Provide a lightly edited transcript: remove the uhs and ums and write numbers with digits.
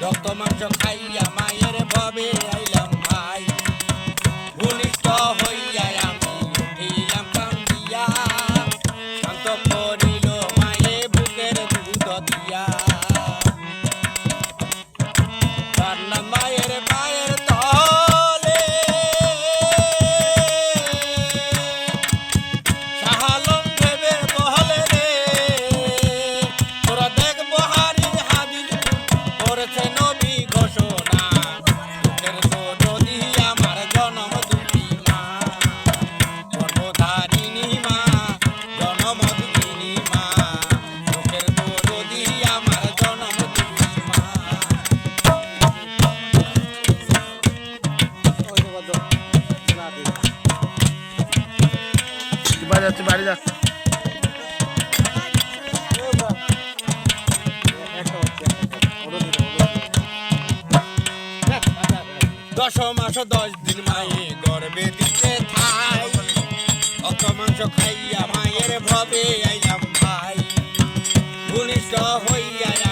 রক্ত মাংস খাইয়া মায়ের ভবে আইলাম ভাই ঘনিষ্ঠ হইয়া আমি উঠিলাম কান্দিয়া শান্ত করিল মায়ে বুকের দুধ দিয়া কান্না মায়ের মায়ের তলে শাহালম ভেবে বহলে রে তোরা দেখ বহারি হাদিস করেছে নবী ঘোষণা বুকের দুধ দিয়া আমার জনম দুটি মা গর্ভধারিণী মা জনম দুটি মা বুকের দুধ দিয়া আমার জনম দুটি মা বাড়ি যা দশ মাস 10 দিন মায়ে গর্বে দিতে থাই অত মাংস খাইয়া মায়ের ভবে আইলাম ভাই ঘনিষ্ঠ হইয়া